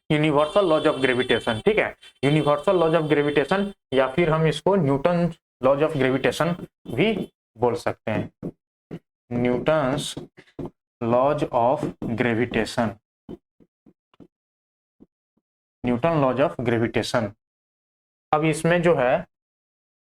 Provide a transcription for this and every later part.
Universal laws of gravitation, ठीक है, universal laws of gravitation, या फिर हम इसको न्यूटन लॉज ऑफ ग्रेविटेशन भी बोल सकते हैं, Newton's laws of gravitation, Newton laws of gravitation. अब इसमें जो है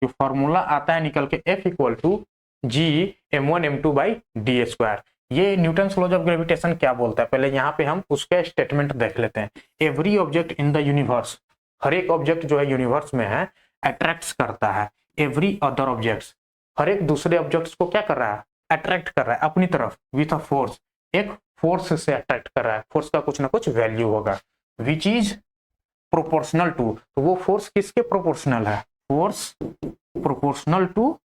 जो फॉर्मूला आता है निकल के F equal to ji m1m2/d²। ये न्यूटन्स लॉज ऑफ ग्रेविटेशन क्या बोलता है, पहले यहाँ पे हम उसका स्टेटमेंट देख लेते हैं। Every object in the universe, हर एक ऑब्जेक्ट जो है यूनिवर्स में है अट्रैक्ट करता है एवरी अदर ऑब्जेक्ट्स, हर एक दूसरे ऑब्जेक्ट्स को क्या कर रहा है, अट्रैक्ट कर रहा है अपनी तरफ विथ अ फोर्स, एक फोर्स से अट्रैक्ट कर रहा है, फोर्स का कुछ ना कुछ वैल्यू होगा, विच इज प्रोपोर्शनल टू, तो वो फोर्स किसके प्रोपोर्शनल है, force proportional to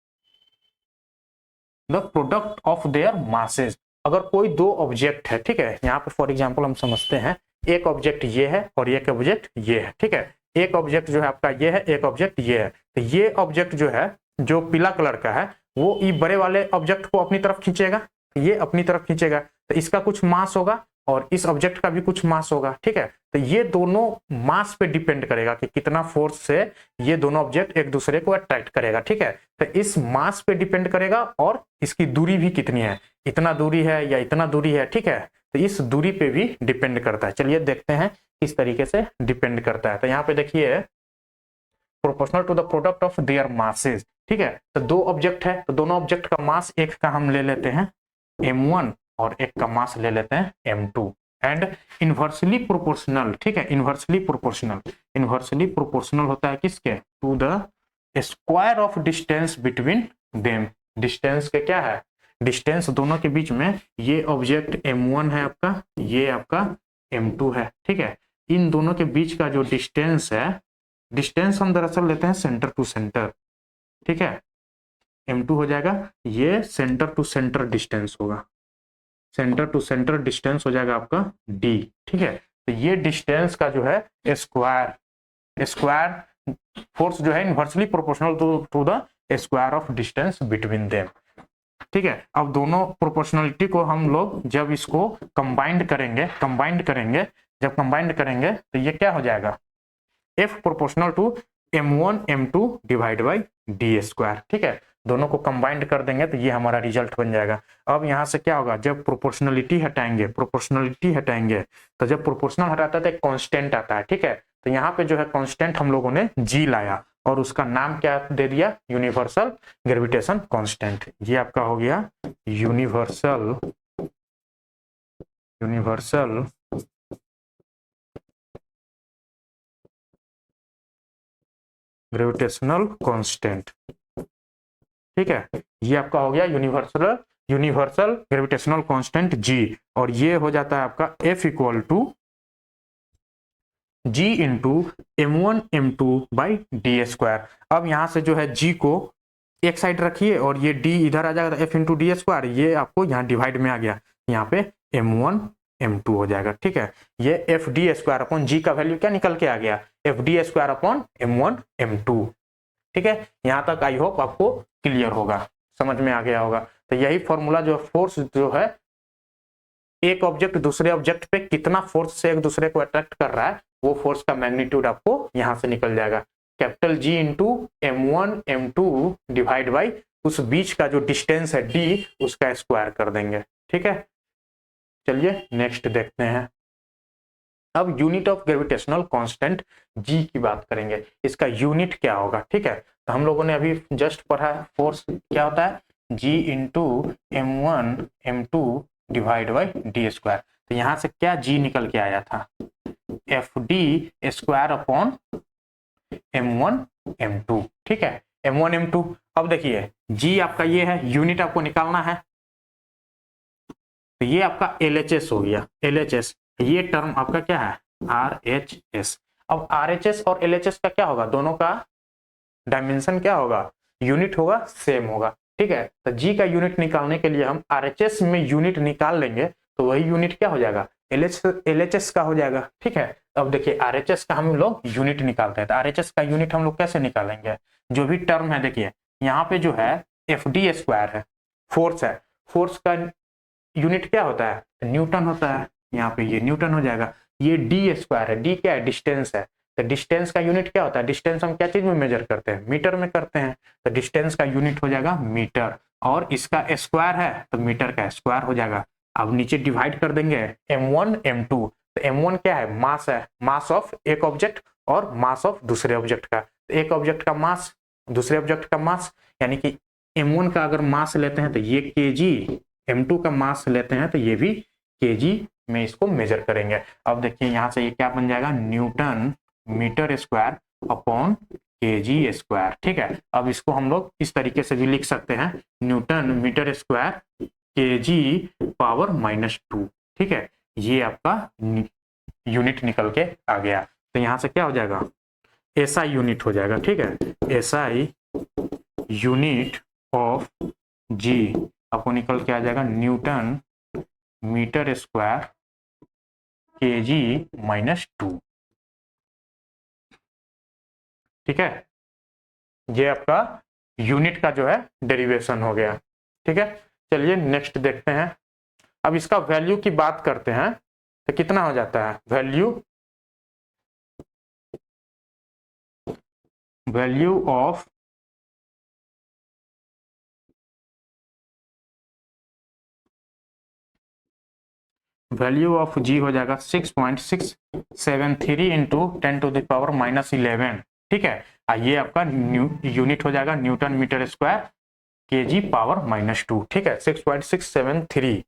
the product of their masses. अगर कोई दो ऑब्जेक्ट है, ठीक है, यहाँ पे फॉर एग्जांपल हम समझते हैं एक ऑब्जेक्ट ये है और एक ऑब्जेक्ट ये है, ठीक है, एक ऑब्जेक्ट जो है आपका ये है, एक ऑब्जेक्ट ये है, तो ये ऑब्जेक्ट जो है जो पीला कलर का है वो ये बड़े वाले ऑब्जेक्ट को अपनी तरफ खींचेगा, ये अपनी तरफ खींचेगा, तो इसका कुछ मास होगा और इस ऑब्जेक्ट का भी कुछ मास होगा, ठीक है, तो ये दोनों मास पे डिपेंड करेगा कि कितना फोर्स से ये दोनों ऑब्जेक्ट एक दूसरे को अट्रैक्ट करेगा, ठीक है, तो इस मास पे डिपेंड करेगा और इसकी दूरी भी कितनी है, इतना दूरी है या इतना दूरी है, ठीक है, तो इस दूरी पे भी डिपेंड करता है। चलिए देखते हैं किस तरीके से डिपेंड करता है। तो यहाँ पे देखिए proportional to the product of their masses, ठीक है, तो दो ऑब्जेक्ट है तो दोनों ऑब्जेक्ट का मास, एक का हम ले लेते हैं m1 और एक का मास ले लेते हैं m2, एंड इनवर्सली प्रोपोर्शनल, ठीक है, इनवर्सली प्रोपोर्शनल, इनवर्सली प्रोपोर्शनल होता है किसके, to the square of distance between them. Distance के क्या है, डिस्टेंस दोनों के बीच में, ये ऑब्जेक्ट m1 है आपका, ये आपका m2 है, ठीक है, इन दोनों के बीच का जो डिस्टेंस है, डिस्टेंस हम दरअसल लेते हैं सेंटर टू सेंटर, ठीक है, m2 हो जाएगा, ये सेंटर टू सेंटर डिस्टेंस होगा, सेंटर टू सेंटर डिस्टेंस हो जाएगा आपका d, ठीक है, तो ये डिस्टेंस का जो है स्क्वायर, स्क्वायर फोर्स जो है inversely proportional to the square of distance between them, ठीक है। अब दोनों प्रोपोर्शनलिटी को हम लोग जब इसको कंबाइंड करेंगे, जब कंबाइंड करेंगे तो ये क्या हो जाएगा, F proportional to m1 m2 divide by d², ठीक है, दोनों को कंबाइंड कर देंगे तो ये हमारा रिजल्ट बन जाएगा। अब यहाँ से क्या होगा, जब प्रोपोर्शनलिटी हटाएंगे तो जब प्रोपोर्शनल हटाता है तो एक कांस्टेंट आता है, ठीक है, तो यहाँ पे जो है कांस्टेंट हम लोगों ने g लाया और उसका नाम क्या दे दिया, यूनिवर्सल ग्रेविटेशन कांस्टेंट। ये आपका हो गया यूनिवर्सल ग्रेविटेशनल कांस्टेंट, ठीक है, ये आपका हो गया यूनिवर्सल ग्रेविटेशनल कांस्टेंट g, और ये हो जाता है आपका F equal to g into m1m2/d²। अब यहां से जो है g को एक साइड रखिए और ये d इधर आ जाएगा, F इंटू d², ये आपको यहाँ डिवाइड में आ गया, यहाँ पे m1m2 हो जाएगा, ठीक है, ये fd² अपॉन g का वैल्यू क्या निकल के आ गया, fd² अपॉन m1m2, ठीक है, यहां तक आई होप आपको क्लियर होगा, समझ में आ गया होगा। तो यही फॉर्मूला जो फोर्स जो है एक ऑब्जेक्ट दूसरे ऑब्जेक्ट पे कितना फोर्स से एक दूसरे को अट्रैक्ट कर रहा है, वो फोर्स का मैग्नीट्यूड आपको यहां से निकल जाएगा, capital G into m1m2 divide by उस बीच का जो डिस्टेंस है d, उसका स्क्वायर कर देंगे, ठीक है। चलिए नेक्स्ट देखते हैं। अब unit of gravitational constant g की बात करेंगे, इसका यूनिट क्या होगा, ठीक है, तो हम लोगों ने अभी जस्ट पढ़ा है फोर्स क्या होता है, g into m1m2 divide by d², तो यहां से क्या g निकल के आया था, fd² अपॉन m1m2, ठीक है, m1m2। अब देखिए g आपका ये है, यूनिट आपको निकालना है, तो ये आपका LHS हो गया, LHS, ये टर्म आपका क्या है RHS। अब RHS और LHS का क्या होगा, दोनों का डायमेंशन क्या होगा, यूनिट होगा, सेम होगा, ठीक है, तो g का यूनिट निकालने के लिए हम RHS में यूनिट निकाल लेंगे तो वही यूनिट क्या हो जाएगा, LHS का हो जाएगा, ठीक है। अब देखिए RHS का हम लोग यूनिट निकालते हैं, तो RHS का यूनिट हम लोग कैसे निकालेंगे, जो भी टर्म है देखिए यहाँ पे जो है FD² है, फोर्स है, फोर्स का यूनिट क्या होता है, न्यूटन होता है, यहाँ पे ये न्यूटन हो जाएगा, ये डी स्क्वायर है, डी क्या है, डिस्टेंस है। तो डिस्टेंस का यूनिट क्या होता है, डिस्टेंस हम क्या चीज में मेजर करते हैं, मीटर में करते हैं। तो डिस्टेंस का यूनिट हो जाएगा मीटर, और इसका स्क्वायर है तो मीटर का स्क्वायर हो जाएगा। अब नीचे डिवाइड कर देंगे m1 m2। तो m1 क्या है, मास है, मास ऑफ एक ऑब्जेक्ट और मास ऑफ दूसरे ऑब्जेक्ट का। तो एक ऑब्जेक्ट का मास, दूसरे ऑब्जेक्ट का मास, यानी कि m1 का अगर मास लेते हैं तो ये kg, m2 का मास लेते हैं तो ये भी kg में इसको मेजर करेंगे। अब देखिए यहाँ से ये क्या बन जाएगा, newton metre square upon kg square. ठीक है, अब इसको हम लोग इस तरीके से भी लिख सकते हैं, newton metre square kg power -2। ठीक है, ये आपका यूनिट निकल के आ गया। तो यहाँ से क्या हो जाएगा, SI यूनिट हो जाएगा। ठीक है, SI यूनिट ऑफ G आपको निकल के आ जाएगा न्यूटन मीटर स्क्वायर kg -2। ठीक है, ये आपका यूनिट का जो है डेरिवेशन हो गया। ठीक है, चलिए नेक्स्ट देखते हैं। अब इसका वैल्यू की बात करते हैं तो कितना हो जाता है, वैल्यू ऑफ G हो जाएगा 6.673 इंटू 10⁻⁻11। ठीक है, ये आपका यूनिट हो जाएगा newton metre square kg power -2। ठीक है, 6.673